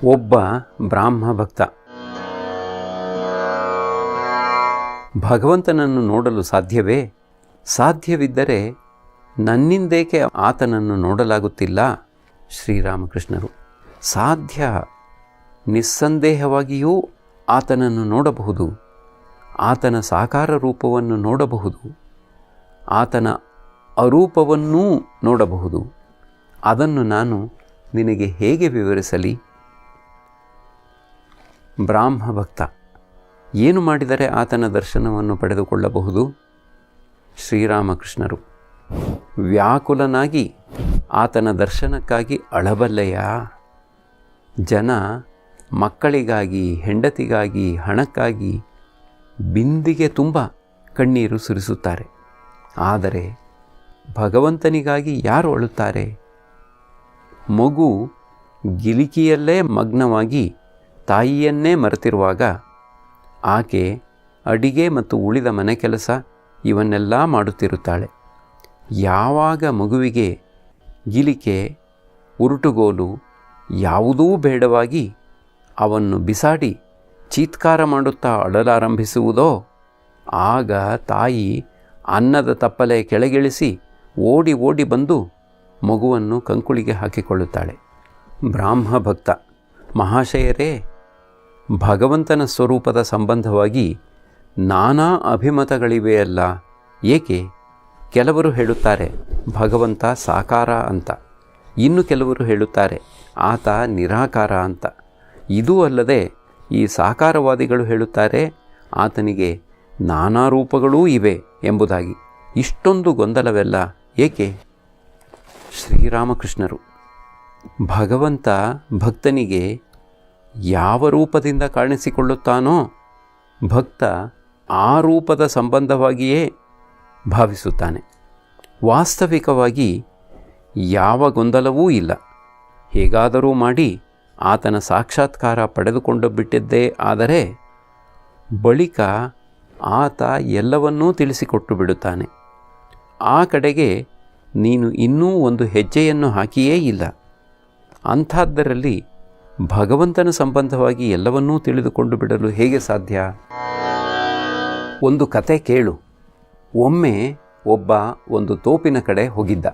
ಒಬ್ಬ ಬ್ರಾಹ್ಮ ಭಕ್ತ ಭಗವಂತನನ್ನು ನೋಡಲು ಸಾಧ್ಯವೇ? ಸಾಧ್ಯವಿದ್ದರೆ ನನ್ನಿಂದೇಕೆ ಆತನನ್ನು ನೋಡಲಾಗುತ್ತಿಲ್ಲ? ಶ್ರೀರಾಮಕೃಷ್ಣರು: ಸಾಧ್ಯ, ನಿಸ್ಸಂದೇಹವಾಗಿಯೂ ಆತನನ್ನು ನೋಡಬಹುದು. ಆತನ ಸಾಕಾರ ರೂಪವನ್ನು ನೋಡಬಹುದು, ಆತನ ಅರೂಪವನ್ನೂ ನೋಡಬಹುದು. ಅದನ್ನು ನಾನು ನಿನಗೆ ಹೇಗೆ ವಿವರಿಸಲಿ? ಬ್ರಾಹ್ಮ ಭಕ್ತ: ಏನು ಮಾಡಿದರೆ ಆತನ ದರ್ಶನವನ್ನು ಪಡೆದುಕೊಳ್ಳಬಹುದು? ಶ್ರೀರಾಮಕೃಷ್ಣರು: ವ್ಯಾಕುಲನಾಗಿ ಆತನ ದರ್ಶನಕ್ಕಾಗಿ ಅಳಬಲ್ಲೆಯಾ? ಜನ ಮಕ್ಕಳಿಗಾಗಿ, ಹೆಂಡತಿಗಾಗಿ, ಹಣಕ್ಕಾಗಿ ಬಿಂದಿಗೆ ತುಂಬ ಕಣ್ಣೀರು ಸುರಿಸುತ್ತಾರೆ. ಆದರೆ ಭಗವಂತನಿಗಾಗಿ ಯಾರು ಅಳುತ್ತಾರೆ? ಮಗು ಗಿಲಿಕಿಯಲ್ಲೇ ಮಗ್ನವಾಗಿ ತಾಯಿಯನ್ನೇ ಮರೆತಿರುವಾಗ ಆಕೆ ಅಡಿಗೆ ಮತ್ತು ಉಳಿದ ಮನೆ ಕೆಲಸ ಇವನ್ನೆಲ್ಲ ಮಾಡುತ್ತಿರುತ್ತಾಳೆ. ಯಾವಾಗ ಮಗುವಿಗೆ ಗಿಲಿಕೆ, ಉರುಟುಗೋಲು ಯಾವುದೂ ಬೇಡವಾಗಿ ಅವನ್ನು ಬಿಸಾಡಿ ಚೀತ್ಕಾರ ಮಾಡುತ್ತಾ ಅಳಲಾರಂಭಿಸುವುದೋ ಆಗ ತಾಯಿ ಅನ್ನದ ತಪ್ಪಲೆ ಕೆಳಗಿಳಿಸಿ ಓಡಿ ಓಡಿ ಬಂದು ಮಗುವನ್ನು ಕಂಕುಳಿಗೆ ಹಾಕಿಕೊಳ್ಳುತ್ತಾಳೆ. ಬ್ರಾಹ್ಮ ಭಕ್ತ: ಮಹಾಶಯರೇ, ಭಗವಂತನ ಸ್ವರೂಪದ ಸಂಬಂಧವಾಗಿ ನಾನಾ ಅಭಿಮತಗಳಿವೆಯಲ್ಲ, ಏಕೆ? ಕೆಲವರು ಹೇಳುತ್ತಾರೆ ಭಗವಂತ ಸಾಕಾರ ಅಂತ, ಇನ್ನು ಕೆಲವರು ಹೇಳುತ್ತಾರೆ ಆತ ನಿರಾಕಾರ ಅಂತ. ಇದೂ ಅಲ್ಲದೆ ಈ ಸಾಕಾರವಾದಿಗಳು ಹೇಳುತ್ತಾರೆ ಆತನಿಗೆ ನಾನಾ ರೂಪಗಳೂ ಇವೆ ಎಂಬುದಾಗಿ. ಇಷ್ಟೊಂದು ಗೊಂದಲವೆಲ್ಲ ಏಕೆ? ಶ್ರೀರಾಮಕೃಷ್ಣರು: ಭಗವಂತ ಭಕ್ತನಿಗೆ ಯಾವ ರೂಪದಿಂದ ಕಾಣಿಸಿಕೊಳ್ಳುತ್ತಾನೋ ಭಕ್ತ ಆ ರೂಪದ ಸಂಬಂಧವಾಗಿಯೇ ಭಾವಿಸುತ್ತಾನೆ. ವಾಸ್ತವಿಕವಾಗಿ ಯಾವ ಗೊಂದಲವೂ ಇಲ್ಲ. ಹೇಗಾದರೂ ಮಾಡಿ ಆತನ ಸಾಕ್ಷಾತ್ಕಾರ ಪಡೆದುಕೊಂಡು ಬಿಟ್ಟಿದ್ದೇ ಆದರೆ ಬಳಿಕ ಆತ ಎಲ್ಲವನ್ನೂ ತಿಳಿಸಿಕೊಟ್ಟು ಬಿಡುತ್ತಾನೆ. ಆ ಕಡೆಗೆ ನೀನು ಇನ್ನೂ ಒಂದು ಹೆಜ್ಜೆಯನ್ನು ಹಾಕಿಯೇ ಇಲ್ಲ. ಅಂಥದ್ದರಲ್ಲಿ ಭಗವಂತನ ಸಂಬಂಧವಾಗಿ ಎಲ್ಲವನ್ನೂ ತಿಳಿದುಕೊಂಡು ಬಿಡಲು ಹೇಗೆ ಸಾಧ್ಯ? ಒಂದು ಕತೆ ಕೇಳು. ಒಮ್ಮೆ ಒಬ್ಬ ಒಂದು ತೋಪಿನ ಕಡೆ ಹೋಗಿದ್ದ.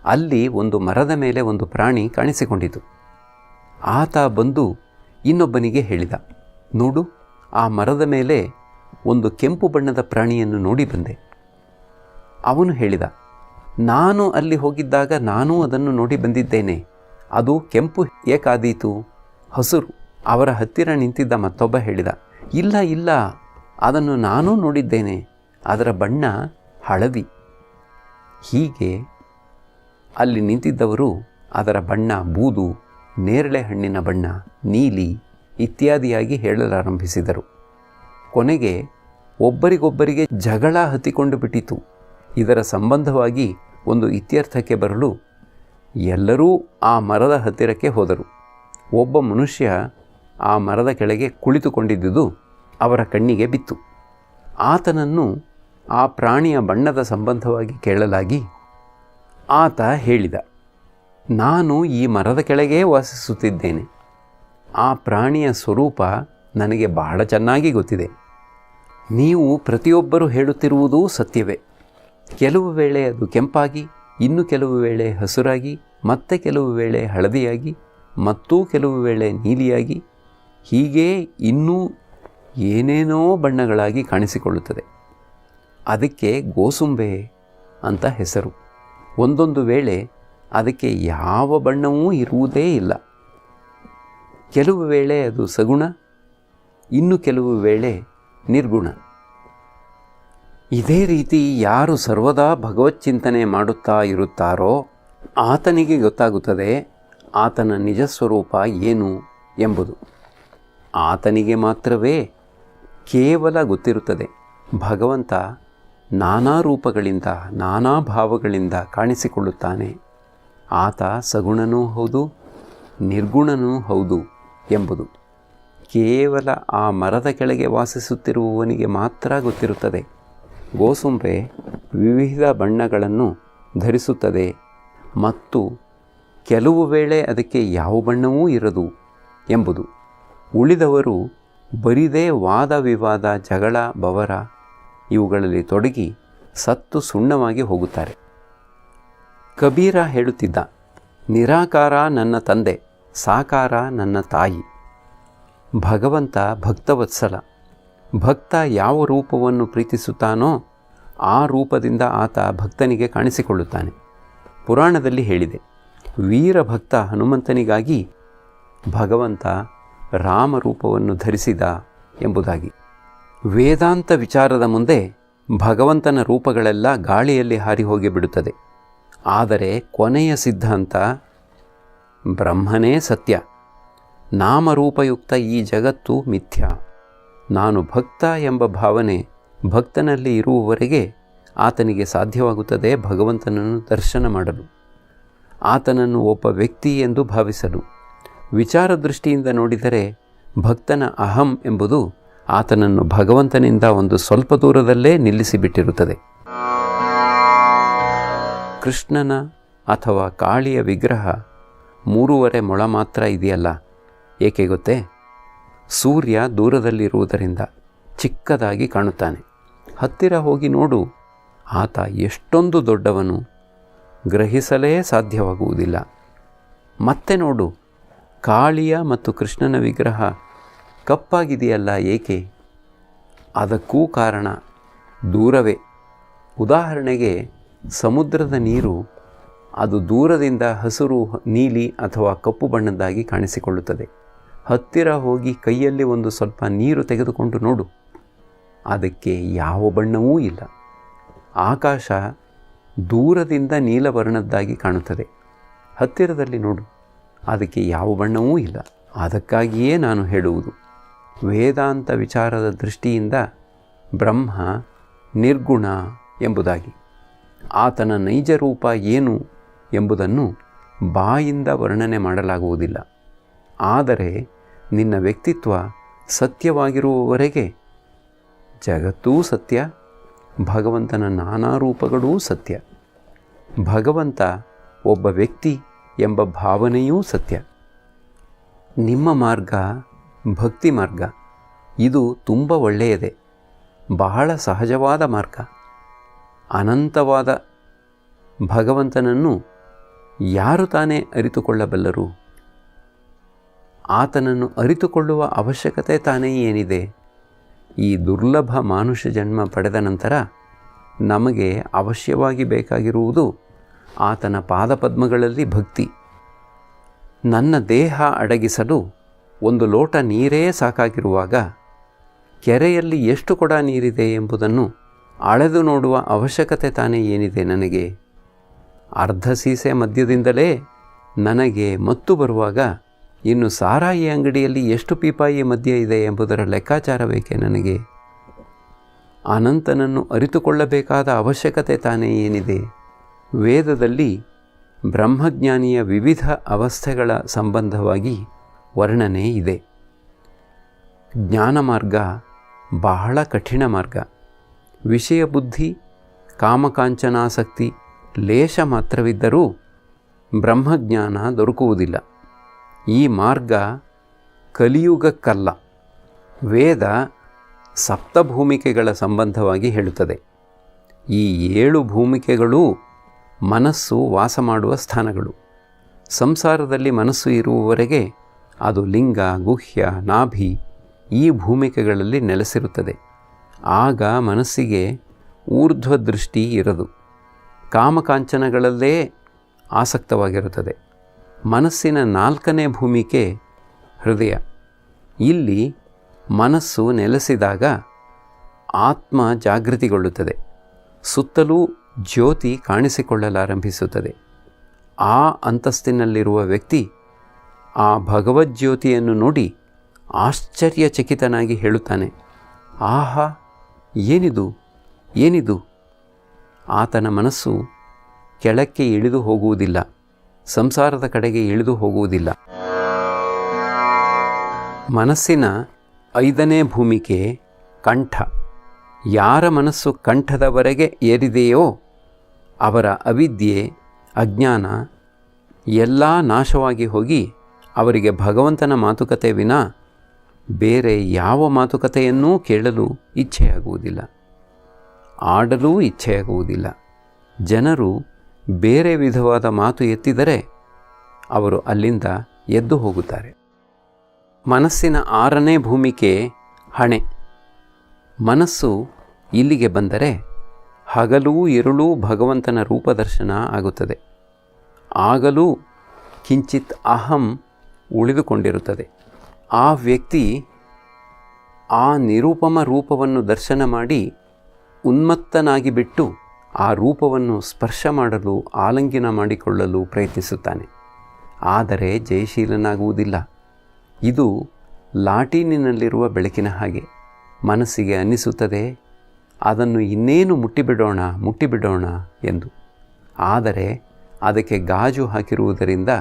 ಅಲ್ಲಿ ಒಂದು ಮರದ ಮೇಲೆ ಒಂದು ಪ್ರಾಣಿ ಕಾಣಿಸಿಕೊಂಡಿತು. ಆತ ಬಂದು ಇನ್ನೊಬ್ಬನಿಗೆ ಹೇಳಿದ, ನೋಡು, ಆ ಮರದ ಮೇಲೆ ಒಂದು ಕೆಂಪು ಬಣ್ಣದ ಪ್ರಾಣಿಯನ್ನು ನೋಡಿ ಬಂದೆ. ಅವನು ಹೇಳಿದ, ನಾನು ಅಲ್ಲಿ ಹೋಗಿದ್ದಾಗ ನಾನೂ ಅದನ್ನು ನೋಡಿ ಬಂದಿದ್ದೇನೆ. ಅದು ಕೆಂಪು ಏಕಾದೀತು? ಹಸುರು. ಅವರ ಹತ್ತಿರ ನಿಂತಿದ್ದ ಮತ್ತೊಬ್ಬ ಹೇಳಿದ, ಇಲ್ಲ ಇಲ್ಲ, ಅದನ್ನು ನಾನೂ ನೋಡಿದ್ದೇನೆ. ಅದರ ಬಣ್ಣ ಹಳದಿ. ಹೀಗೆ ಅಲ್ಲಿ ನಿಂತಿದ್ದವರು ಅದರ ಬಣ್ಣ ಬೂದು, ನೇರಳೆ ಹಣ್ಣಿನ ಬಣ್ಣ ನೀಲಿ ಇತ್ಯಾದಿಯಾಗಿ ಹೇಳಲಾರಂಭಿಸಿದರು. ಕೊನೆಗೆ ಒಬ್ಬರಿಗೊಬ್ಬರಿಗೆ ಜಗಳ ಹತ್ತಿಕೊಂಡು ಬಿಟ್ಟಿತು. ಇದರ ಸಂಬಂಧವಾಗಿ ಒಂದು ಇತ್ಯರ್ಥಕ್ಕೆ ಬರಲು ಎಲ್ಲರೂ ಆ ಮರದ ಹತ್ತಿರಕ್ಕೆ ಹೋದರು. ಒಬ್ಬ ಮನುಷ್ಯ ಆ ಮರದ ಕೆಳಗೆ ಕುಳಿತುಕೊಂಡಿದ್ದುದು ಅವರ ಕಣ್ಣಿಗೆ ಬಿತ್ತು. ಆತನನ್ನು ಆ ಪ್ರಾಣಿಯ ಬಣ್ಣದ ಸಂಬಂಧವಾಗಿ ಕೇಳಲಾಗಿ ಆತ ಹೇಳಿದ, ನಾನು ಈ ಮರದ ಕೆಳಗೇ ವಾಸಿಸುತ್ತಿದ್ದೇನೆ. ಆ ಪ್ರಾಣಿಯ ಸ್ವರೂಪ ನನಗೆ ಬಹಳ ಚೆನ್ನಾಗಿ ಗೊತ್ತಿದೆ. ನೀವು ಪ್ರತಿಯೊಬ್ಬರು ಹೇಳುತ್ತಿರುವುದೂ ಸತ್ಯವೇ. ಕೆಲವು ವೇಳೆ ಅದು ಕೆಂಪಾಗಿ, ಇನ್ನು ಕೆಲವು ವೇಳೆ ಹಸುರಾಗಿ, ಮತ್ತೆ ಕೆಲವು ವೇಳೆ ಹಳದಿಯಾಗಿ, ಮತ್ತೂ ಕೆಲವು ವೇಳೆ ನೀಲಿಯಾಗಿ, ಹೀಗೇ ಇನ್ನೂ ಏನೇನೋ ಬಣ್ಣಗಳಾಗಿ ಕಾಣಿಸಿಕೊಳ್ಳುತ್ತದೆ. ಅದಕ್ಕೆ ಗೋಸುಂಬೆ ಅಂತ ಹೆಸರು. ಒಂದೊಂದು ವೇಳೆ ಅದಕ್ಕೆ ಯಾವ ಬಣ್ಣವೂ ಇರುವುದೇ ಇಲ್ಲ. ಕೆಲವು ವೇಳೆ ಅದು ಸಗುಣ, ಇನ್ನು ಕೆಲವು ವೇಳೆ ನಿರ್ಗುಣ. ಇದೇ ರೀತಿ ಯಾರು ಸರ್ವದಾ ಭಗವಚ್ಚಿಂತನೆ ಮಾಡುತ್ತಾ ಇರುತ್ತಾರೋ ಆತನಿಗೆ ಗೊತ್ತಾಗುತ್ತದೆ ಆತನ ನಿಜಸ್ವರೂಪ ಏನು ಎಂಬುದು. ಆತನಿಗೆ ಮಾತ್ರವೇ ಕೇವಲ ಗೊತ್ತಿರುತ್ತದೆ ಭಗವಂತ ನಾನಾ ರೂಪಗಳಿಂದ, ನಾನಾ ಭಾವಗಳಿಂದ ಕಾಣಿಸಿಕೊಳ್ಳುತ್ತಾನೆ. ಆತ ಸಗುಣನೂ ಹೌದು, ನಿರ್ಗುಣನೂ ಹೌದು ಎಂಬುದು ಕೇವಲ ಆ ಮರದ ಕೆಳಗೆ ವಾಸಿಸುತ್ತಿರುವವನಿಗೆ ಮಾತ್ರ ಗೊತ್ತಿರುತ್ತದೆ. ಗೋಸುಂಬೆ ವಿವಿಧ ಬಣ್ಣಗಳನ್ನು ಧರಿಸುತ್ತದೆ ಮತ್ತು ಕೆಲವು ವೇಳೆ ಅದಕ್ಕೆ ಯಾವ ಬಣ್ಣವೂ ಇರದು ಎಂಬುದು. ಉಳಿದವರು ಬರಿದೇ ವಾದ ವಿವಾದ, ಜಗಳ, ಬವರ ಇವುಗಳಲ್ಲಿ ತೊಡಗಿ ಸತ್ತು ಸುಣ್ಣವಾಗಿ ಹೋಗುತ್ತಾರೆ. ಕಬೀರ ಹೇಳುತ್ತಿದ್ದ, ನಿರಾಕಾರ ನನ್ನ ತಂದೆ, ಸಾಕಾರ ನನ್ನ ತಾಯಿ. ಭಗವಂತ ಭಕ್ತವತ್ಸಲ. ಭಕ್ತ ಯಾವ ರೂಪವನ್ನು ಪ್ರೀತಿಸುತ್ತಾನೋ ಆ ರೂಪದಿಂದ ಆತ ಭಕ್ತನಿಗೆ ಕಾಣಿಸಿಕೊಳ್ಳುತ್ತಾನೆ. ಪುರಾಣದಲ್ಲಿ ಹೇಳಿದೆ, ವೀರಭಕ್ತ ಹನುಮಂತನಿಗಾಗಿ ಭಗವಂತ ರಾಮರೂಪವನ್ನು ಧರಿಸಿದ ಎಂಬುದಾಗಿ. ವೇದಾಂತ ವಿಚಾರದ ಮುಂದೆ ಭಗವಂತನ ರೂಪಗಳೆಲ್ಲ ಗಾಳಿಯಲ್ಲಿ ಹಾರಿ ಹೋಗಿಬಿಡುತ್ತದೆ. ಆದರೆ ಕೊನೆಯ ಸಿದ್ಧಾಂತ ಬ್ರಹ್ಮನೇ ಸತ್ಯ, ನಾಮರೂಪಯುಕ್ತ ಈ ಜಗತ್ತು ಮಿಥ್ಯ. ನಾನು ಭಕ್ತ ಎಂಬ ಭಾವನೆ ಭಕ್ತನಲ್ಲಿ ಇರುವವರೆಗೆ ಆತನಿಗೆ ಸಾಧ್ಯವಾಗುತ್ತದೆ ಭಗವಂತನನ್ನು ದರ್ಶನ ಮಾಡಲು, ಆತನನ್ನು ಒಬ್ಬ ವ್ಯಕ್ತಿ ಎಂದು ಭಾವಿಸಲು. ವಿಚಾರ ದೃಷ್ಟಿಯಿಂದ ನೋಡಿದರೆ ಭಕ್ತನ ಅಹಂ ಎಂಬುದು ಆತನನ್ನು ಭಗವಂತನಿಂದ ಒಂದು ಸ್ವಲ್ಪ ದೂರದಲ್ಲೇ ನಿಲ್ಲಿಸಿಬಿಟ್ಟಿರುತ್ತದೆ. ಕೃಷ್ಣನ ಅಥವಾ ಕಾಳಿಯ ವಿಗ್ರಹ 3.5 ಮೊಳ ಮಾತ್ರ ಇದೆಯಲ್ಲ, ಏಕೆ ಗೊತ್ತೇ? ಸೂರ್ಯ ದೂರದಲ್ಲಿರುವುದರಿಂದ ಚಿಕ್ಕದಾಗಿ ಕಾಣುತ್ತಾನೆ. ಹತ್ತಿರ ಹೋಗಿ ನೋಡು, ಆತ ಎಷ್ಟೊಂದು ದೊಡ್ಡವನು, ಗ್ರಹಿಸಲೇ ಸಾಧ್ಯವಾಗುವುದಿಲ್ಲ. ಮತ್ತೆ ನೋಡು, ಕಾಳಿಯ ಮತ್ತು ಕೃಷ್ಣನ ವಿಗ್ರಹ ಕಪ್ಪಾಗಿದೆಯಲ್ಲ, ಏಕೆ? ಅದಕ್ಕೂ ಕಾರಣ ದೂರವೇ. ಉದಾಹರಣೆಗೆ ಸಮುದ್ರದ ನೀರು, ಅದು ದೂರದಿಂದ ಹಸಿರು, ನೀಲಿ ಅಥವಾ ಕಪ್ಪು ಬಣ್ಣದ್ದಾಗಿ ಕಾಣಿಸಿಕೊಳ್ಳುತ್ತದೆ. ಹತ್ತಿರ ಹೋಗಿ ಕೈಯಲ್ಲಿ ಒಂದು ಸ್ವಲ್ಪ ನೀರು ತೆಗೆದುಕೊಂಡು ನೋಡು, ಅದಕ್ಕೆ ಯಾವ ಬಣ್ಣವೂ ಇಲ್ಲ. ಆಕಾಶ ದೂರದಿಂದ ನೀಲವರ್ಣದ್ದಾಗಿ ಕಾಣುತ್ತದೆ, ಹತ್ತಿರದಲ್ಲಿ ನೋಡು, ಅದಕ್ಕೆ ಯಾವ ಬಣ್ಣವೂ ಇಲ್ಲ. ಅದಕ್ಕಾಗಿಯೇ ನಾನು ಹೇಳುವುದು, ವೇದಾಂತ ವಿಚಾರದ ದೃಷ್ಟಿಯಿಂದ ಬ್ರಹ್ಮ ನಿರ್ಗುಣ ಎಂಬುದಾಗಿ. ಆತನ ನೈಜ ರೂಪ ಏನು ಎಂಬುದನ್ನು ಬಾಯಿಂದ ವರ್ಣನೆ ಮಾಡಲಾಗುವುದಿಲ್ಲ. ಆದರೆ ನಿನ್ನ ವ್ಯಕ್ತಿತ್ವ ಸತ್ಯವಾಗಿರುವವರೆಗೆ ಜಗತ್ತೂ ಸತ್ಯ, ಭಗವಂತನ ನಾನಾ ರೂಪಗಳೂ ಸತ್ಯ. ಭಗವಂತ ಒಬ್ಬ ವ್ಯಕ್ತಿ ಎಂಬ ಭಾವನೆಯೂ ಸತ್ಯ. ನಿಮ್ಮ ಮಾರ್ಗ ಭಕ್ತಿ ಮಾರ್ಗ. ಇದು ತುಂಬ ಒಳ್ಳೆಯದೇ, ಬಹಳ ಸಹಜವಾದ ಮಾರ್ಗ. ಅನಂತವಾದ ಭಗವಂತನನ್ನು ಯಾರು ತಾನೇ ಅರಿತುಕೊಳ್ಳಬಲ್ಲರು? ಆತನನ್ನು ಅರಿತುಕೊಳ್ಳುವ ಅವಶ್ಯಕತೆ ತಾನೇ ಏನಿದೆ? ಈ ದುರ್ಲಭ ಮಾನುಷ ಜನ್ಮ ಪಡೆದ ನಂತರ ನಮಗೆ ಅವಶ್ಯವಾಗಿ ಬೇಕಾಗಿರುವುದು ಆತನ ಪಾದಪದ್ಮಗಳಲ್ಲಿ ಭಕ್ತಿ. ನನ್ನ ದೇಹ ಅಡಗಿಸಲು ಒಂದು ಲೋಟ ನೀರೇ ಸಾಕಾಗಿರುವಾಗ ಕೆರೆಯಲ್ಲಿ ಎಷ್ಟು ಕೊಡ ನೀರಿದೆ ಎಂಬುದನ್ನು ಅಳೆದು ನೋಡುವ ಅವಶ್ಯಕತೆ ತಾನೇ ಏನಿದೆ ನನಗೆ? ಅರ್ಧ ಸೀಸೆ ಮದ್ಯದಿಂದಲೇ ನನಗೆ ಮತ್ತು ಬರುವಾಗ ಇನ್ನು ಸಾರಾಯಿ ಅಂಗಡಿಯಲ್ಲಿ ಎಷ್ಟು ಪೀಪಾಯಿ ಮದ್ಯ ಇದೆ ಎಂಬುದರ ಲೆಕ್ಕಾಚಾರ ಬೇಕೇ ನನಗೆ? ಅನಂತನನ್ನು ಅರಿತುಕೊಳ್ಳಬೇಕಾದ ಅವಶ್ಯಕತೆ ತಾನೇ ಏನಿದೆ? ವೇದದಲ್ಲಿ ಬ್ರಹ್ಮಜ್ಞಾನಿಯ ವಿವಿಧ ಅವಸ್ಥೆಗಳ ಸಂಬಂಧವಾಗಿ ವರ್ಣನೆ ಇದೆ. ಜ್ಞಾನ ಮಾರ್ಗ ಬಹಳ ಕಠಿಣ ಮಾರ್ಗ. ವಿಷಯ ಬುದ್ಧಿ, ಕಾಮಕಾಂಚನಾಸಕ್ತಿ ಲೇಷ ಮಾತ್ರವಿದ್ದರೂ ಬ್ರಹ್ಮಜ್ಞಾನ ದೊರಕುವುದಿಲ್ಲ. ಈ ಮಾರ್ಗ ಕಲಿಯುಗಕ್ಕಲ್ಲ. ವೇದ ಸಪ್ತಭೂಮಿಕೆಗಳ ಸಂಬಂಧವಾಗಿ ಹೇಳುತ್ತದೆ. ಈ 7 ಭೂಮಿಕೆಗಳೂ ಮನಸ್ಸು ವಾಸ ಮಾಡುವ ಸ್ಥಾನಗಳು. ಸಂಸಾರದಲ್ಲಿ ಮನಸ್ಸು ಇರುವವರೆಗೆ ಅದು ಲಿಂಗ, ಗುಹ್ಯ, ನಾಭಿ ಈ ಭೂಮಿಕೆಗಳಲ್ಲಿ ನೆಲೆಸಿರುತ್ತದೆ. ಆಗ ಮನಸ್ಸಿಗೆ ಊರ್ಧ್ವ ದೃಷ್ಟಿ ಇರದು, ಕಾಮಕಾಂಚನಗಳಲ್ಲೇ ಆಸಕ್ತವಾಗಿರುತ್ತದೆ. ಮನಸ್ಸಿನ 4ನೇ ಭೂಮಿಕೆ ಹೃದಯ. ಇಲ್ಲಿ ಮನಸ್ಸು ನೆಲೆಸಿದಾಗ ಆತ್ಮ ಜಾಗೃತಿಗೊಳ್ಳುತ್ತದೆ, ಸುತ್ತಲೂ ಜ್ಯೋತಿ ಕಾಣಿಸಿಕೊಳ್ಳಲಾರಂಭಿಸುತ್ತದೆ. ಆ ಅಂತಸ್ತಿನಲ್ಲಿರುವ ವ್ಯಕ್ತಿ ಆ ಭಗವಜ್ಯೋತಿಯನ್ನು ನೋಡಿ ಆಶ್ಚರ್ಯಚಕಿತನಾಗಿ ಹೇಳುತ್ತಾನೆ, ಆಹಾ, ಏನಿದು ಏನಿದು? ಆತನ ಮನಸ್ಸು ಕೆಳಕ್ಕೆ ಇಳಿದು ಹೋಗುವುದಿಲ್ಲ, ಸಂಸಾರದ ಕಡೆಗೆ ಇಳಿದು ಹೋಗುವುದಿಲ್ಲ. ಮನಸ್ಸಿನ 5ನೇ ಭೂಮಿಕೆ ಕಂಠ. ಯಾರ ಮನಸ್ಸು ಕಂಠದವರೆಗೆ ಏರಿದೆಯೋ ಅವರ ಅವಿದ್ಯೆ, ಅಜ್ಞಾನ ಎಲ್ಲ ನಾಶವಾಗಿ ಹೋಗಿ ಅವರಿಗೆ ಭಗವಂತನ ಮಾತುಕತೆ ವಿನಾ ಬೇರೆ ಯಾವ ಮಾತುಕತೆಯನ್ನೂ ಕೇಳಲು ಇಚ್ಛೆಯಾಗುವುದಿಲ್ಲ, ಆಡಲೂ ಇಚ್ಛೆಯಾಗುವುದಿಲ್ಲ. ಜನರು ಬೇರೆ ವಿಧವಾದ ಮಾತು ಎತ್ತಿದರೆ ಅವರು ಅಲ್ಲಿಂದ ಎದ್ದು ಹೋಗುತ್ತಾರೆ. ಮನಸ್ಸಿನ 6ನೇ ಭೂಮಿಕೆ ಹಣೆ. ಮನಸ್ಸು ಇಲ್ಲಿಗೆ ಬಂದರೆ ಹಗಲೂ ಇರುಳೂ ಭಗವಂತನ ರೂಪದರ್ಶನ ಆಗುತ್ತದೆ. ಆಗಲೂ ಕಿಂಚಿತ್ ಅಹಂ ಉಳಿದುಕೊಂಡಿರುತ್ತದೆ. ಆ ವ್ಯಕ್ತಿ ಆ ನಿರೂಪಮ ರೂಪವನ್ನು ದರ್ಶನ ಮಾಡಿ ಉನ್ಮತ್ತನಾಗಿ ಬಿಟ್ಟು ಆ ರೂಪವನ್ನು ಸ್ಪರ್ಶ ಮಾಡಲು, ಆಲಿಂಗನ ಮಾಡಿಕೊಳ್ಳಲು ಪ್ರಯತ್ನಿಸುತ್ತಾನೆ. ಆದರೆ ಜಯಶೀಲನಾಗುವುದಿಲ್ಲ. ಇದು ಲಾಟೀನಿನಲ್ಲಿರುವ ಬೆಳಕಿನ ಹಾಗೆ. ಮನಸ್ಸಿಗೆ ಅನ್ನಿಸುತ್ತದೆ ಅದನ್ನು ಇನ್ನೇನು ಮುಟ್ಟಿಬಿಡೋಣ ಎಂದು. ಆದರೆ ಅದಕ್ಕೆ ಗಾಜು ಹಾಕಿರುವುದರಿಂದ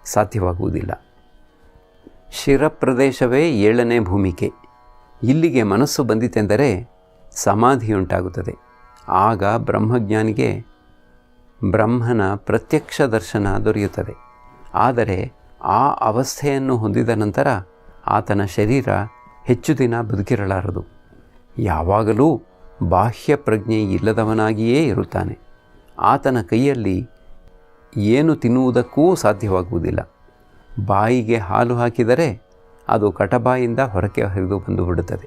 ಸಾಧ್ಯವಾಗುವುದಿಲ್ಲ. ಶಿರಪ್ರದೇಶವೇ 7ನೇ ಭೂಮಿಕೆ. ಇಲ್ಲಿಗೆ ಮನಸ್ಸು ಬಂದಿತೆಂದರೆ ಸಮಾಧಿಯುಂಟಾಗುತ್ತದೆ. ಆಗ ಬ್ರಹ್ಮಜ್ಞಾನಿಗೆ ಬ್ರಹ್ಮನ ಪ್ರತ್ಯಕ್ಷ ದರ್ಶನ ದೊರೆಯುತ್ತದೆ. ಆದರೆ ಆ ಅವಸ್ಥೆಯನ್ನು ಹೊಂದಿದ ನಂತರ ಆತನ ಶರೀರ ಹೆಚ್ಚು ದಿನ ಬದುಕಿರಲಾರದು. ಯಾವಾಗಲೂ ಬಾಹ್ಯ ಪ್ರಜ್ಞೆ ಇಲ್ಲದವನಾಗಿಯೇ ಇರುತ್ತಾನೆ. ಆತನ ಕೈಯಲ್ಲಿ ಏನು ತಿನ್ನುವುದಕ್ಕೂ ಸಾಧ್ಯವಾಗುವುದಿಲ್ಲ. ಬಾಯಿಗೆ ಹಾಲು ಹಾಕಿದರೆ ಅದು ಕಟಬಾಯಿಂದ ಹೊರಕ್ಕೆ ಹರಿದು ಬಂದು ಬಿಡುತ್ತದೆ.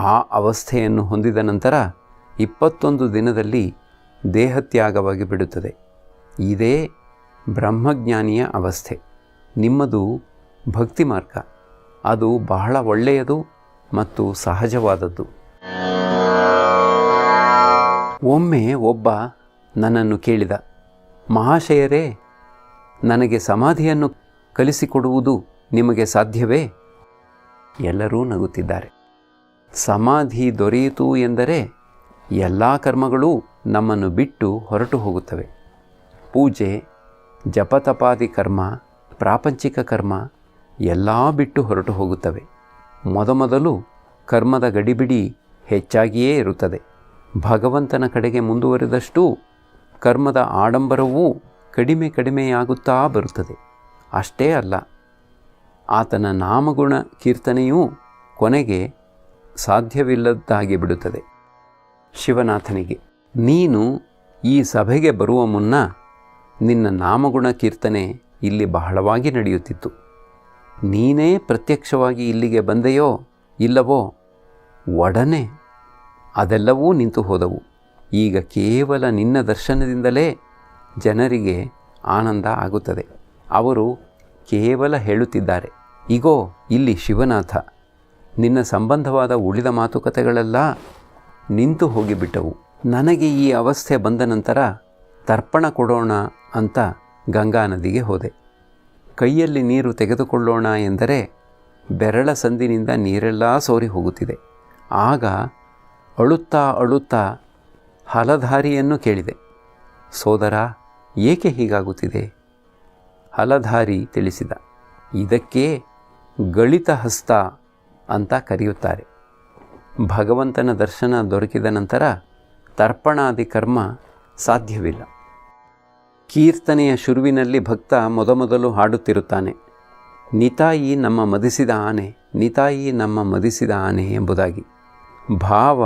ಆ ಅವಸ್ಥೆಯನ್ನು ಹೊಂದಿದ ನಂತರ 21 ದಿನದಲ್ಲಿ ದೇಹತ್ಯಾಗವಾಗಿ ಬಿಡುತ್ತದೆ. ಇದೇ ಬ್ರಹ್ಮಜ್ಞಾನಿಯ ಅವಸ್ಥೆ. ನಿಮ್ಮದು ಭಕ್ತಿ ಮಾರ್ಗ. ಅದು ಬಹಳ ಒಳ್ಳೆಯದು ಮತ್ತು ಸಹಜವಾದದ್ದು. ಒಮ್ಮೆ ಒಬ್ಬ ನನ್ನನ್ನು ಕೇಳಿದ, ಮಹಾಶಯರೇ, ನನಗೆ ಸಮಾಧಿಯನ್ನು ಕಲಿಸಿಕೊಡುವುದು ನಿಮಗೆ ಸಾಧ್ಯವೇ? ಎಲ್ಲರೂ ನಗುತ್ತಿದ್ದಾರೆ. ಸಮಾಧಿ ದೊರೆಯಿತು ಎಂದರೆ ಎಲ್ಲ ಕರ್ಮಗಳೂ ನಮ್ಮನ್ನು ಬಿಟ್ಟು ಹೊರಟು ಹೋಗುತ್ತವೆ. ಪೂಜೆ, ಜಪತಪಾದಿ ಕರ್ಮ, ಪ್ರಾಪಂಚಿಕ ಕರ್ಮ ಎಲ್ಲ ಬಿಟ್ಟು ಹೊರಟು ಹೋಗುತ್ತವೆ. ಮೊದಮೊದಲು ಕರ್ಮದ ಗಡಿಬಿಡಿ ಹೆಚ್ಚಾಗಿಯೇ ಇರುತ್ತದೆ. ಭಗವಂತನ ಕಡೆಗೆ ಮುಂದುವರೆದಷ್ಟೂ ಕರ್ಮದ ಆಡಂಬರವೂ ಕಡಿಮೆಯಾಗುತ್ತಾ ಬರುತ್ತದೆ. ಅಷ್ಟೇ ಅಲ್ಲ, ಆತನ ನಾಮಗುಣ ಕೀರ್ತನೆಯೂ ಕೊನೆಗೆ ಸಾಧ್ಯವಿಲ್ಲದ್ದಾಗಿ ಬಿಡುತ್ತದೆ. ಶಿವನಾಥನಿಗೆ, ನೀನು ಈ ಸಭೆಗೆ ಬರುವ ಮುನ್ನ ನಿನ್ನ ನಾಮಗುಣ ಕೀರ್ತನೆ ಇಲ್ಲಿ ಬಹಳವಾಗಿ ನಡೆಯುತ್ತಿತ್ತು. ನೀನೇ ಪ್ರತ್ಯಕ್ಷವಾಗಿ ಇಲ್ಲಿಗೆ ಬಂದೆಯೋ ಇಲ್ಲವೋ ಒಡನೆ ಅದೆಲ್ಲವೂ ನಿಂತು ಹೋದವು. ಈಗ ಕೇವಲ ನಿನ್ನ ದರ್ಶನದಿಂದಲೇ ಜನರಿಗೆ ಆನಂದ ಆಗುತ್ತದೆ. ಅವರು ಕೇವಲ ಹೇಳುತ್ತಿದ್ದಾರೆ, ಇಗೋ ಇಲ್ಲಿ ಶಿವನಾಥ. ನಿನ್ನ ಸಂಬಂಧವಾದ ಉಳಿದ ಮಾತುಕತೆಗಳೆಲ್ಲ ನಿಂತು ಹೋಗಿಬಿಟ್ಟವು. ನನಗೆ ಈ ಅವಸ್ಥೆ ಬಂದ ನಂತರ ತರ್ಪಣ ಕೊಡೋಣ ಅಂತ ಗಂಗಾ ನದಿಗೆ ಹೋದೆ. ಕೈಯಲ್ಲಿ ನೀರು ತೆಗೆದುಕೊಳ್ಳೋಣ ಎಂದರೆ ಬೆರಳ ಸಂದಿನಿಂದ ನೀರೆಲ್ಲ ಸೋರಿ ಹೋಗುತ್ತಿದೆ. ಆಗ ಅಳುತ್ತಾ ಹಲಧಾರಿಯನ್ನು ಕೇಳಿದೆ, ಸೋದರ, ಏಕೆ ಹೀಗಾಗುತ್ತಿದೆ? ಹಲಧಾರಿ ತಿಳಿಸಿದ, ಇದಕ್ಕೆ ಗಳಿತ ಹಸ್ತ ಅಂತ ಕರೆಯುತ್ತಾರೆ. ಭಗವಂತನ ದರ್ಶನ ದೊರಕಿದ ನಂತರ ತರ್ಪಣಾದಿ ಕರ್ಮ ಸಾಧ್ಯವಿಲ್ಲ. ಕೀರ್ತನೆಯ ಶುರುವಿನಲ್ಲಿ ಭಕ್ತ ಮೊದಮೊದಲು ಹಾಡುತ್ತಿರುತ್ತಾನೆ, ನಿತಾಯಿ ನಮ್ಮ ಮದಿಸಿದ ಆನೆ, ನಿತಾಯಿ ನಮ್ಮ ಮದಿಸಿದ ಆನೆ ಎಂಬುದಾಗಿ. ಭಾವ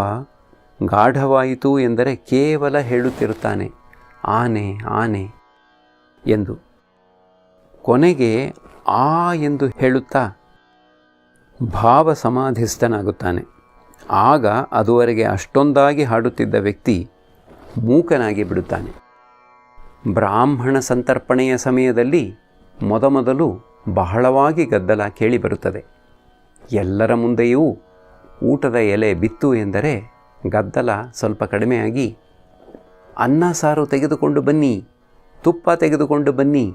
ಗಾಢವಾಯಿತು ಎಂದರೆ ಕೇವಲ ಹೇಳುತ್ತಿರುತ್ತಾನೆ, ಆನೆ ಆನೆ ಎಂದು. ಕೊನೆಗೆ ಆ ಎಂದು ಹೇಳುತ್ತಾ ಭಾವ ಸಮಾಧಿಸ್ಥನಾಗುತ್ತಾನೆ. ಆಗ ಅದುವರೆಗೆ ಅಷ್ಟೊಂದಾಗಿ ಹಾಡುತ್ತಿದ್ದ ವ್ಯಕ್ತಿ ಮೂಕನಾಗಿ ಬಿಡುತ್ತಾನೆ. ಬ್ರಾಹ್ಮಣ ಸಂತರ್ಪಣೆಯ ಸಮಯದಲ್ಲಿ ಮೊದಮೊದಲು ಬಹಳವಾಗಿ ಗದ್ದಲ ಕೇಳಿಬರುತ್ತದೆ. ಎಲ್ಲರ ಮುಂದೆಯೂ ಊಟದ ಎಲೆ ಬಿತ್ತು ಎಂದರೆ ಗದ್ದಲ ಸ್ವಲ್ಪ ಕಡಿಮೆಯಾಗಿ, ಅನ್ನ ಸಾರು ತೆಗೆದುಕೊಂಡು ಬನ್ನಿ, ತುಪ್ಪ ತೆಗೆದುಕೊಂಡು ಬನ್ನಿ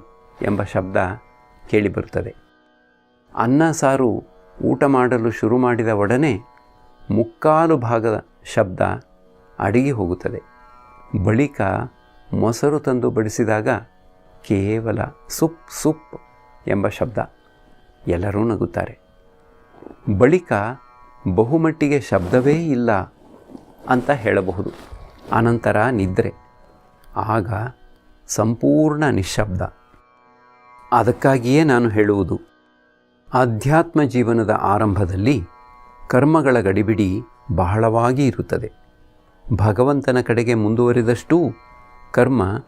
ಎಂಬ ಶಬ್ದ ಕೇಳಿಬರುತ್ತದೆ. ಅನ್ನ ಸಾರು ಊಟ ಮಾಡಲು ಶುರು ಮಾಡಿದ ಒಡನೆ ಮುಕ್ಕಾಲು ಭಾಗದ ಶಬ್ದ ಅಡಗಿ ಹೋಗುತ್ತದೆ. ಬಳಿಕ ಮೊಸರು ತಂದು ಬಡಿಸಿದಾಗ ಕೇವಲ ಸುಪ್ ಸುಪ್ ಎಂಬ ಶಬ್ದ. ಎಲ್ಲರೂ ನಗುತ್ತಾರೆ. ಬಳಿಕ ಬಹುಮಟ್ಟಿಗೆ ಶಬ್ದವೇ ಇಲ್ಲ ಅಂತ ಹೇಳಬಹುದು. ಅನಂತರ ನಿದ್ರೆ. ಆಗ ಸಂಪೂರ್ಣ ನಿಶ್ಶಬ್ದ. ಅದಕ್ಕಾಗಿಯೇ ನಾನು ಹೇಳುವುದು, ಆಧ್ಯಾತ್ಮ ಜೀವನದ ಆರಂಭದಲ್ಲಿ ಕರ್ಮಗಳ ಗಡಿಬಿಡಿ ಬಹಳವಾಗಿ ಇರುತ್ತದೆ. ಭಗವಂತನ ಕಡೆಗೆ ಮುಂದುವರಿದಷ್ಟೂ ಕರ್ಮ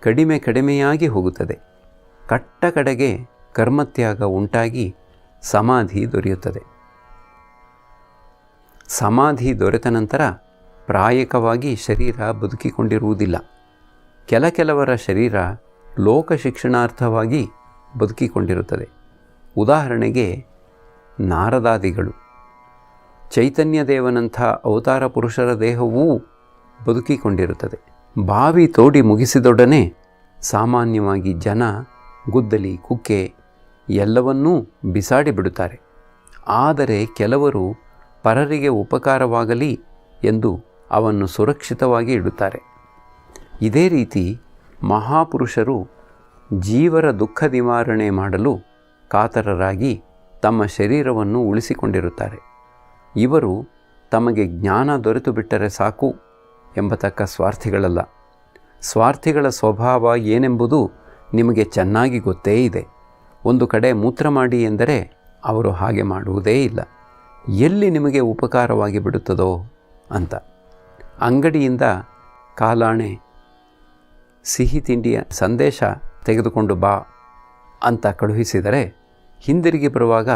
ಕಡಿಮೆಯಾಗಿ ಹೋಗುತ್ತದೆ. ಕಟ್ಟ ಕಡೆಗೆ ಕರ್ಮತ್ಯಾಗ ಉಂಟಾಗಿ ಸಮಾಧಿ ದೊರೆಯುತ್ತದೆ. ಸಮಾಧಿ ದೊರೆತ ನಂತರ ಪ್ರಾಯಕವಾಗಿ ಶರೀರ ಬದುಕಿಕೊಂಡಿರುವುದಿಲ್ಲ. ಕೆಲವರ ಶರೀರ ಲೋಕ ಶಿಕ್ಷಣಾರ್ಥವಾಗಿ ಬದುಕಿಕೊಂಡಿರುತ್ತದೆ. ಉದಾಹರಣೆಗೆ ನಾರದಾದಿಗಳು, ಚೈತನ್ಯದೇವನಂಥ ಅವತಾರ ಪುರುಷರ ದೇಹವೂ ಬದುಕಿಕೊಂಡಿರುತ್ತದೆ. ಬಾವಿ ತೋಡಿ ಮುಗಿಸಿದೊಡನೆ ಸಾಮಾನ್ಯವಾಗಿ ಜನ ಗುದ್ದಲಿ ಕುಕ್ಕೆ ಎಲ್ಲವನ್ನೂ ಬಿಸಾಡಿ ಬಿಡುತ್ತಾರೆ. ಆದರೆ ಕೆಲವರು ಪರರಿಗೆ ಉಪಕಾರವಾಗಲಿ ಎಂದು ಅವನ್ನು ಸುರಕ್ಷಿತವಾಗಿ ಇಡುತ್ತಾರೆ. ಇದೇ ರೀತಿ ಮಹಾಪುರುಷರು ಜೀವರ ದುಃಖ ನಿವಾರಣೆ ಮಾಡಲು ಕಾತರರಾಗಿ ತಮ್ಮ ಶರೀರವನ್ನು ಉಳಿಸಿಕೊಂಡಿರುತ್ತಾರೆ. ಇವರು ತಮಗೆ ಜ್ಞಾನ ದೊರೆತು ಬಿಟ್ಟರೆ ಸಾಕು ಎಂಬತಕ್ಕ ಸ್ವಾರ್ಥಿಗಳಲ್ಲ. ಸ್ವಾರ್ಥಿಗಳ ಸ್ವಭಾವ ಏನೆಂಬುದು ನಿಮಗೆ ಚೆನ್ನಾಗಿ ಗೊತ್ತೇ ಇದೆ. ಒಂದು ಕಡೆ ಮೂತ್ರ ಮಾಡಿ ಎಂದರೆ ಅವರು ಹಾಗೆ ಮಾಡುವುದೇ ಇಲ್ಲ. ಎಲ್ಲಿ ನಿಮಗೆ ಉಪಕಾರವಾಗಿ ಬಿಡುತ್ತದೋ ಅಂತ. ಅಂಗಡಿಯಿಂದ ಕಾಲಾಣೆ ಸಿಹಿ ತಿಂಡಿಯ ಸಂದೇಶ ತೆಗೆದುಕೊಂಡು ಬಾ ಅಂತ ಕಳುಹಿಸಿದರೆ ಹಿಂದಿರುಗಿ ಬರುವಾಗ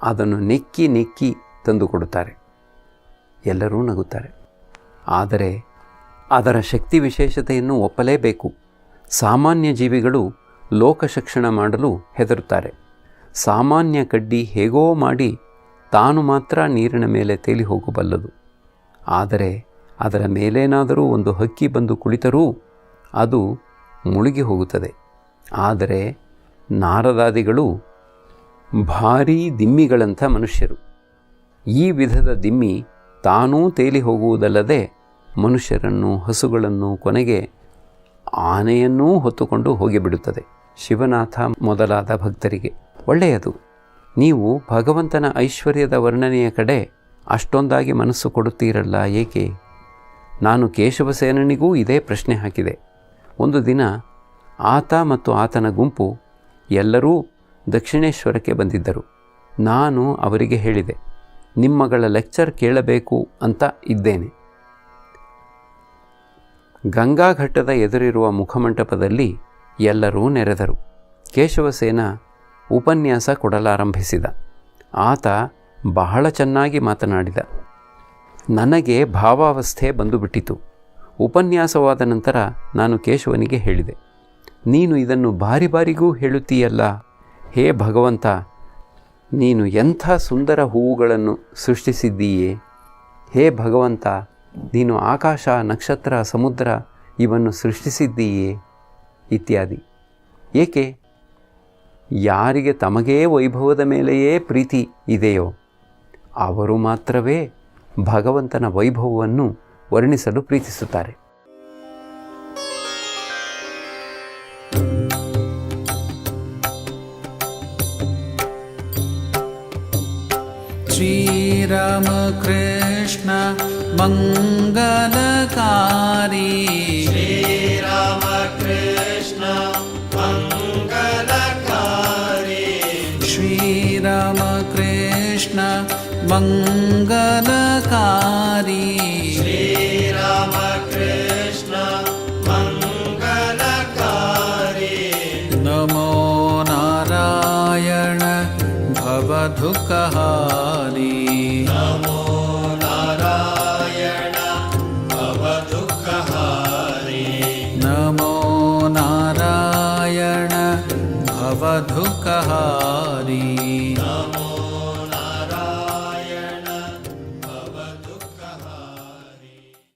ಅದನ್ನು ನೆಕ್ಕಿ ತಂದುಕೊಡುತ್ತಾರೆ. ಎಲ್ಲರೂ ನಗುತ್ತಾರೆ. ಆದರೆ ಅದರ ಶಕ್ತಿ ವಿಶೇಷತೆಯನ್ನು ಒಪ್ಪಲೇಬೇಕು. ಸಾಮಾನ್ಯ ಜೀವಿಗಳು ಲೋಕಶಿಕ್ಷಣ ಮಾಡಲು ಹೆದರುತ್ತಾರೆ. ಸಾಮಾನ್ಯ ಕಡ್ಡಿ ಹೇಗೋ ಮಾಡಿ ತಾನು ಮಾತ್ರ ನೀರಿನ ಮೇಲೆ ತೇಲಿ ಹೋಗಬಲ್ಲದು. ಆದರೆ ಅದರ ಮೇಲೇನಾದರೂ ಒಂದು ಹಕ್ಕಿ ಬಂದು ಕುಳಿತರೂ ಅದು ಮುಳುಗಿ ಹೋಗುತ್ತದೆ. ಆದರೆ ನಾರದಾದಿಗಳು ಭಾರೀ ದಿಮ್ಮಿಗಳಂಥ ಮನುಷ್ಯರು. ಈ ವಿಧದ ದಿಮ್ಮಿ ತಾನೂ ತೇಲಿ ಹೋಗುವುದಲ್ಲದೆ ಮನುಷ್ಯರನ್ನು, ಹಸುಗಳನ್ನು, ಕೊನೆಗೆ ಆನೆಯನ್ನೂ ಹೊತ್ತುಕೊಂಡು ಹೋಗಿಬಿಡುತ್ತದೆ. ಶಿವನಾಥ ಮೊದಲಾದ ಭಕ್ತರಿಗೆ ಒಳ್ಳೆಯದು. ನೀವು ಭಗವಂತನ ಐಶ್ವರ್ಯದ ವರ್ಣನೆಯ ಕಡೆ ಅಷ್ಟೊಂದಾಗಿ ಮನಸ್ಸು ಕೊಡುತ್ತೀರಲ್ಲ, ಏಕೆ? ನಾನು ಕೇಶವಸೇನನಿಗೂ ಇದೇ ಪ್ರಶ್ನೆ ಹಾಕಿದೆ. ಒಂದು ದಿನ ಆತ ಮತ್ತು ಆತನ ಗುಂಪು ಎಲ್ಲರೂ ದಕ್ಷಿಣೇಶ್ವರಕ್ಕೆ ಬಂದಿದ್ದರು. ನಾನು ಅವರಿಗೆ ಹೇಳಿದೆ, ನಿಮ್ಮಗಳ ಲೆಕ್ಚರ್ ಕೇಳಬೇಕು ಅಂತ ಇದ್ದೇನೆ. ಗಂಗಾಘಟ್ಟದ ಎದುರಿರುವ ಮುಖಮಂಟಪದಲ್ಲಿ ಎಲ್ಲರೂ ನೆರೆದರು. ಕೇಶವಸೇನ ಉಪನ್ಯಾಸ ಕೊಡಲಾರಂಭಿಸಿದ. ಆತ ಬಹಳ ಚೆನ್ನಾಗಿ ಮಾತನಾಡಿದ. ನನಗೆ ಭಾವಾವಸ್ಥೆ ಬಂದುಬಿಟ್ಟಿತು. ಉಪನ್ಯಾಸವಾದ ನಂತರ ನಾನು ಕೇಶವನಿಗೆ ಹೇಳಿದೆ, ನೀನು ಇದನ್ನು ಬಾರಿಗೂ ಹೇಳುತ್ತೀಯಲ್ಲ. ಹೇ ಭಗವಂತ, ನೀನು ಎಂಥ ಸುಂದರ ಹೂವುಗಳನ್ನು ಸೃಷ್ಟಿಸಿದ್ದೀಯೇ. ಹೇ ಭಗವಂತ, ನೀನು ಆಕಾಶ, ನಕ್ಷತ್ರ, ಸಮುದ್ರ ಇವನ್ನು ಸೃಷ್ಟಿಸಿದ್ದೀಯೇ ಇತ್ಯಾದಿ. ಏಕೆ? ಯಾರಿಗೆ ತಮಗೇ ವೈಭವದ ಮೇಲೆಯೇ ಪ್ರೀತಿ ಇದೆಯೋ ಅವರು ಮಾತ್ರವೇ ಭಗವಂತನ ವೈಭವವನ್ನು ವರ್ಣಿಸಲು ಪ್ರೀತಿಸುತ್ತಾರೆ. ಶ್ರೀರಾಮ ಕೃಷ್ಣ ಮಂಗಲಕಾರಿ, ಶ್ರೀರಾಮ ಕೃಷ್ಣ ಮಂಗಲಕಾರಿ, ಶ್ರೀರಾಮ ಕೃಷ್ಣ ಮಂಗಲಕಾರಿ, ಶ್ರೀರಾಮ ಕೃಷ್ಣ ಮಂಗಲಕಾರಿ. ನಮೋ ನಾರಾಯಣ ಭವದುಃಖಹಾರಿ, ನಮೋ ನಾರಾಯಣ ಭವದುಃಖಹಾರಿ, ನಮೋ ನಾರಾಯಣ ಭವದುಃಖಹಾರಿ.